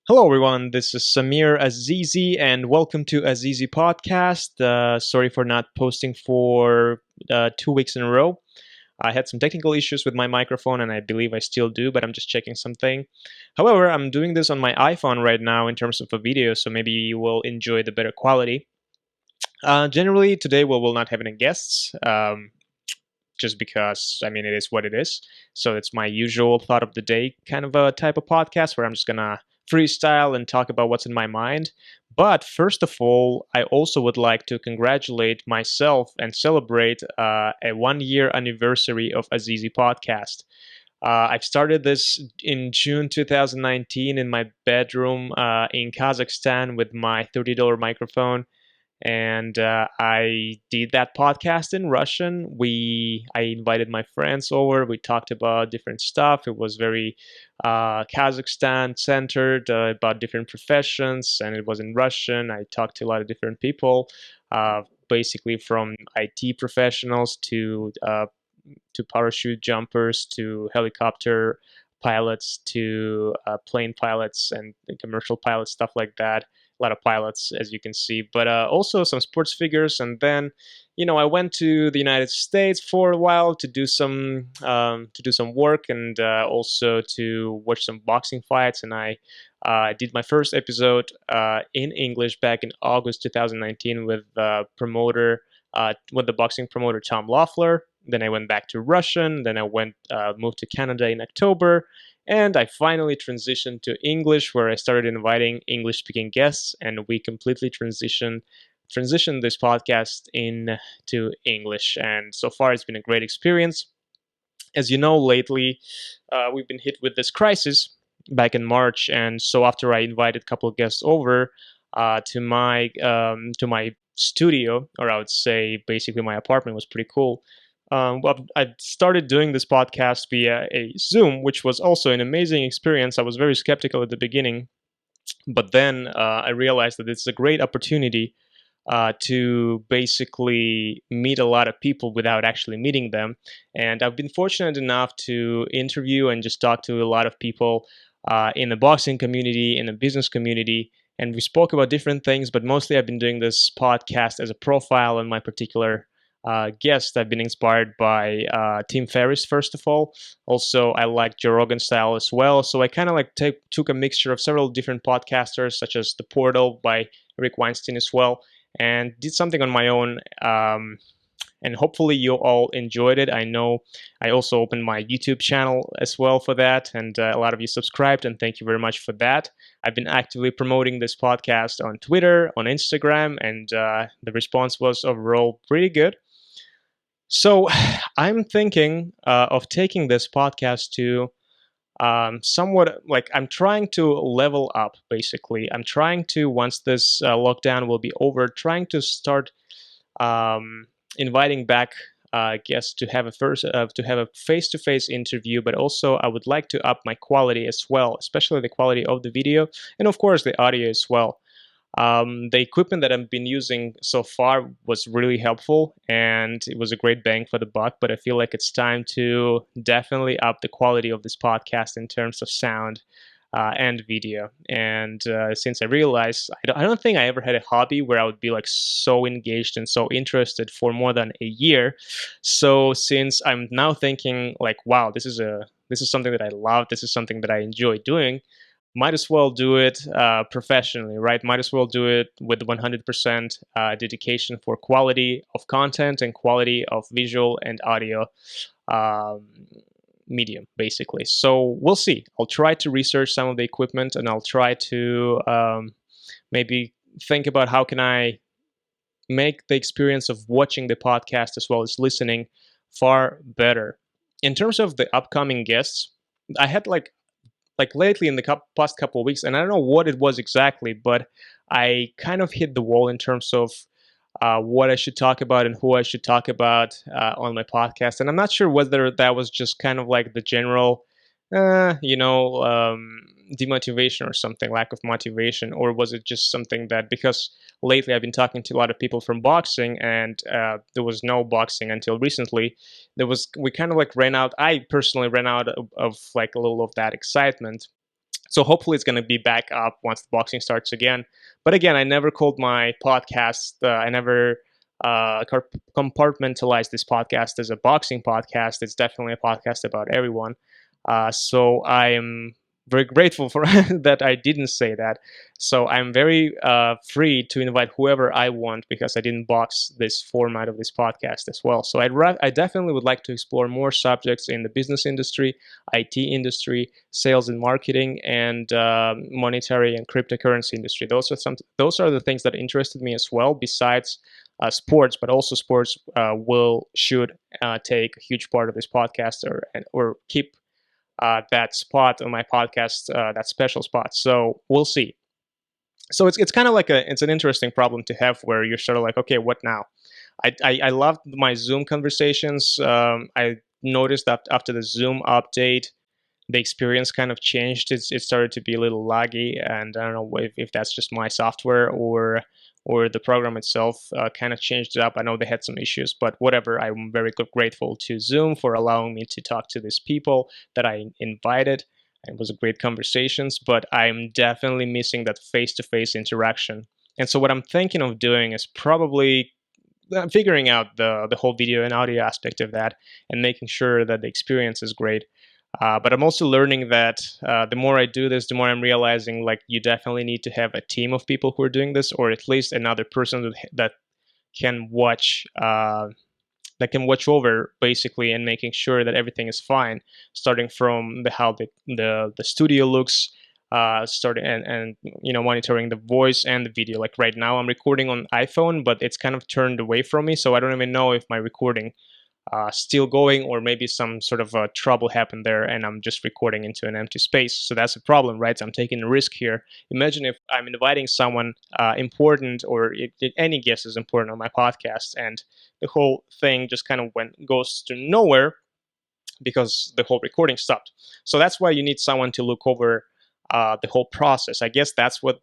Hello, everyone. This is Samir Azizi, and welcome to Azizi Podcast. Sorry for not posting for 2 weeks in a row. I had some technical issues with my microphone, and I believe I still do, but I'm just checking something. However, I'm doing this on my iPhone right now in terms of a video, so maybe you will enjoy the better quality. Generally, today we will not have any guests. Just because it is what it is. So it's my usual thought of the day kind of a type of podcast where I'm just gonna freestyle and talk about what's in my mind. But first of all, I also would like to congratulate myself and celebrate a 1 year anniversary of Azizi Podcast. I've started this in June 2019 in my bedroom in Kazakhstan with my $30 microphone, and I did that podcast in Russian. I invited my friends over. We talked about different stuff. It was very Kazakhstan centered, about different professions, and it was in Russian. I talked to a lot of different people, basically from IT professionals to parachute jumpers to helicopter pilots to plane pilots and commercial pilots, stuff like that. A lot of pilots, as you can see, but also some sports figures. And then, I went to the United States for a while to do some work, and also to watch some boxing fights. And I did my first episode in English back in August 2019 with with the boxing promoter Tom Loeffler. Then I went back to Russian. Then I moved to Canada in October, and I finally transitioned to English, where I started inviting English-speaking guests, and we completely transitioned this podcast into English. And so far, it's been a great experience. As you know, lately we've been hit with this crisis back in March, and so after I invited a couple of guests over to my studio, or I would say basically my apartment, was pretty cool. Well, I started doing this podcast via a Zoom, which was also an amazing experience. I was very skeptical at the beginning, but then I realized that it's a great opportunity to basically meet a lot of people without actually meeting them. And I've been fortunate enough to interview and just talk to a lot of people in the boxing community, in the business community. And we spoke about different things, but mostly I've been doing this podcast as a profile on my particular guest. I've been inspired by Tim Ferriss, first of all. Also, I like Joe Rogan style as well. So I kind of took a mixture of several different podcasters, such as The Portal by Rick Weinstein as well, and did something on my own. And hopefully you all enjoyed it. I know I also opened my YouTube channel as well for that, and a lot of you subscribed, and thank you very much for that. I've been actively promoting this podcast on Twitter, on Instagram, and the response was overall pretty good. So I'm thinking of taking this podcast to somewhat like I'm trying to level up, basically. I'm trying to, once this lockdown will be over, trying to start inviting back guests to have a face-to-face interview, but also I would like to up my quality as well, especially the quality of the video and of course the audio as well. The equipment that I've been using so far was really helpful, and it was a great bang for the buck, but I feel like it's time to definitely up the quality of this podcast in terms of sound and video. And since I realized, I don't think I ever had a hobby where I would be like so engaged and so interested for more than a year. So since I'm now thinking like, wow, this is something that I love, this is something that I enjoy doing, might as well do it professionally, right? Might as well do it with 100% dedication for quality of content and quality of visual and audio um, medium, basically. So we'll see. I'll try to research some of the equipment, and I'll try to maybe think about how can I make the experience of watching the podcast as well as listening far better. In terms of the upcoming guests, I had like lately in the past couple of weeks, and I don't know what it was exactly, but I kind of hit the wall in terms of what I should talk about and who I should talk about on my podcast. And I'm not sure whether that was just kind of like the general, demotivation or something, lack of motivation, or was it just something that because lately I've been talking to a lot of people from boxing, and there was no boxing until recently. We kind of like ran out. I personally ran out of like a little of that excitement. So hopefully it's going to be back up once the boxing starts again. But again, I never called my podcast. I never compartmentalized this podcast as a boxing podcast. It's definitely a podcast about everyone. So I am very grateful for that I didn't say that. So I'm very free to invite whoever I want because I didn't box this format of this podcast as well. So I definitely would like to explore more subjects in the business industry, IT industry, sales and marketing, and monetary and cryptocurrency industry. Those are the things that interested me as well. Besides sports, but also sports should take a huge part of this podcast or keep that spot on my podcast, that special spot. So we'll see. So it's kind of like it's an interesting problem to have where you're sort of like, okay, what now? I loved my Zoom conversations. I noticed that after the Zoom update, the experience kind of changed. It started to be a little laggy, and I don't know if that's just my software or the program itself kind of changed it up. I know they had some issues, but whatever. I'm very grateful to Zoom for allowing me to talk to these people that I invited. It was a great conversations, but I'm definitely missing that face-to-face interaction. And so what I'm thinking of doing is probably figuring out the whole video and audio aspect of that and making sure that the experience is great. But I'm also learning that the more I do this, the more I'm realizing like you definitely need to have a team of people who are doing this, or at least another person that can watch over basically and making sure that everything is fine, starting from how the studio looks, starting and monitoring the voice and the video. Like right now, I'm recording on iPhone, but it's kind of turned away from me, so I don't even know if my recording still going, or maybe some sort of trouble happened there and I'm just recording into an empty space. So that's a problem, right? So I'm taking a risk here. Imagine if I'm inviting someone important, or any guest is important on my podcast, and the whole thing just kind of goes to nowhere because the whole recording stopped. So that's why you need someone to look over the whole process. I guess that's what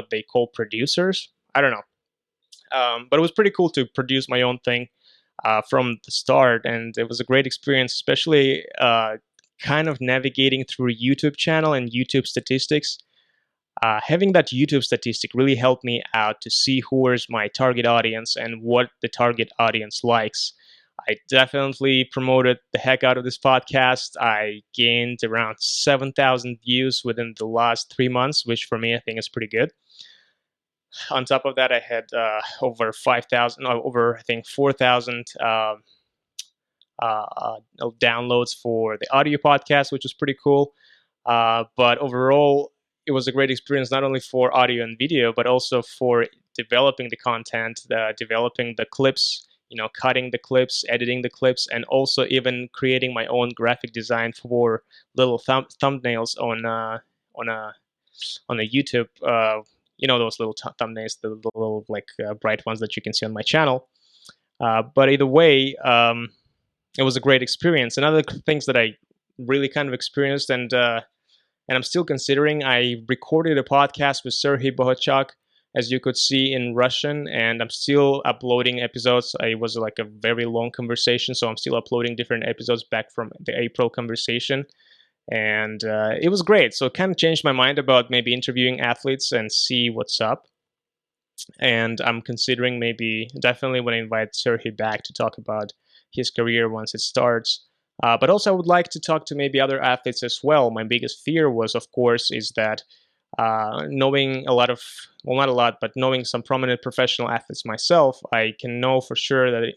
they call producers. I don't know. But it was pretty cool to produce my own thing from the start, and it was a great experience, especially kind of navigating through YouTube channel and YouTube statistics. Having that YouTube statistic really helped me out to see who is my target audience and what the target audience likes. I definitely promoted the heck out of this podcast. I gained around 7,000 views within the last 3 months, which for me I think is pretty good. On top of that, I had over 5,000, over I think 4,000 downloads for the audio podcast, which was pretty cool. But overall, it was a great experience, not only for audio and video, but also for developing the content, developing the clips, cutting the clips, editing the clips, and also even creating my own graphic design for little thumbnails on a YouTube. Those little thumbnails, the little like bright ones that you can see on my channel. But either way, it was a great experience. And other things that I really kind of experienced, and I'm still considering, I recorded a podcast with Serhiy Bohachak, as you could see, in Russian, and I'm still uploading episodes. It was like a very long conversation, so I'm still uploading different episodes back from the April conversation. And it was great. So it kind of changed my mind about maybe interviewing athletes and see what's up. And I'm considering definitely when I invite Serhiy back to talk about his career once it starts. But also I would like to talk to maybe other athletes as well. My biggest fear was, of course, is that knowing not a lot, but knowing some prominent professional athletes myself, I can know for sure that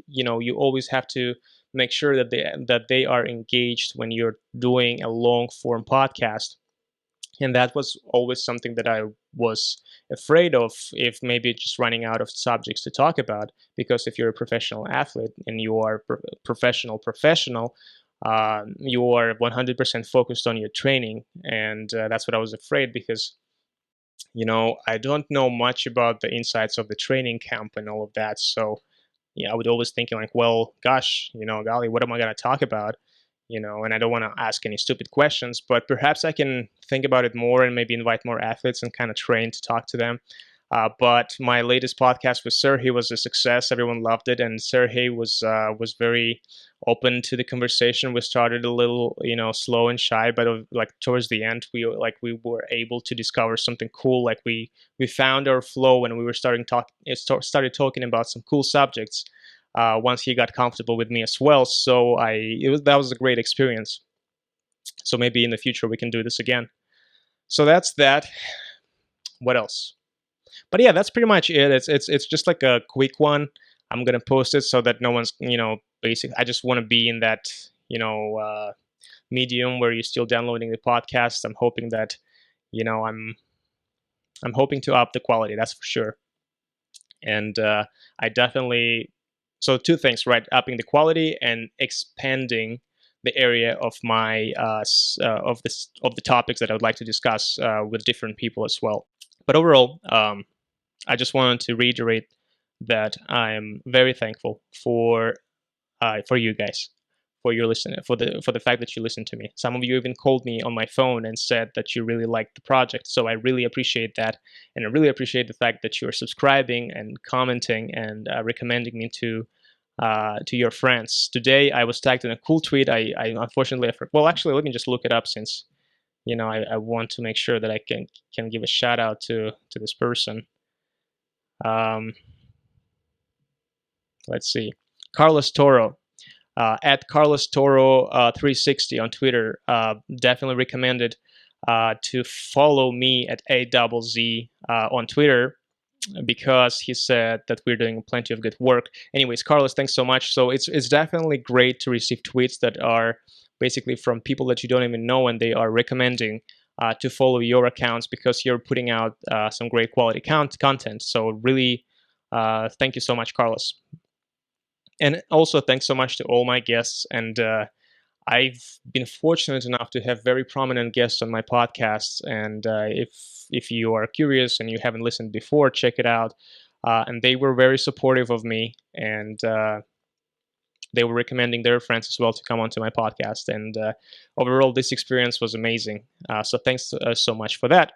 you always have to make sure that they are engaged when you're doing a long form podcast. And that was always something that I was afraid of, if maybe just running out of subjects to talk about. Because if you're a professional athlete and you are professional, you are 100% focused on your training. And that's what I was afraid, because I don't know much about the insights of the training camp and all of that. So I would always thinking like, well, gosh, golly, what am I going to talk about? And I don't want to ask any stupid questions, but perhaps I can think about it more and maybe invite more athletes and kind of train to talk to them. But my latest podcast with Sergey was a success. Everyone loved it, and Sergey was very open to the conversation. We started a little, slow and shy, but like towards the end, we were able to discover something cool. Like we found our flow when we were started talking about some cool subjects. Once he got comfortable with me as well, so that was a great experience. So maybe in the future we can do this again. So that's that. What else? But yeah, that's pretty much it. It's just like a quick one. I'm gonna post it so that no one's basic. I just want to be in that medium where you're still downloading the podcast. I'm hoping that I'm hoping to up the quality. That's for sure. And I definitely so two things, right? Upping the quality and expanding the area of my of the topics that I would like to discuss with different people as well. But overall, I just wanted to reiterate that I'm very thankful for you guys, for your listening, for the fact that you listen to me. Some of you even called me on my phone and said that you really liked the project. So I really appreciate that, and I really appreciate the fact that you're subscribing and commenting and recommending me to your friends. Today I was tagged in a cool tweet. I unfortunately well, actually, let me just look it up since I want to make sure that I can give a shout out to this person. Let's see, Carlos Toro, at Carlos Toro 360 on Twitter. Definitely recommended to follow me at AZZ on Twitter, because he said that we're doing plenty of good work. Anyways, Carlos, thanks so much. So it's definitely great to receive tweets that are basically from people that you don't even know, and they are recommending to follow your accounts because you're putting out some great quality content. So really, thank you so much, Carlos. And also thanks so much to all my guests. And I've been fortunate enough to have very prominent guests on my podcasts. And if you are curious and you haven't listened before, check it out. And they were very supportive of me, and they were recommending their friends as well to come onto my podcast. And overall, this experience was amazing. So thanks so much for that.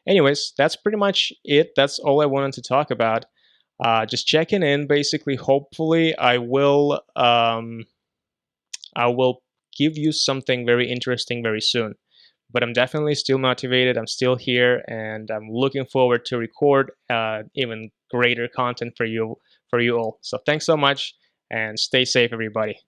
Anyways, that's pretty much it. That's all I wanted to talk about. Just checking in, basically. Hopefully, I will give you something very interesting very soon. But I'm definitely still motivated. I'm still here, and I'm looking forward to record even greater content for you all. So thanks so much, and stay safe, everybody.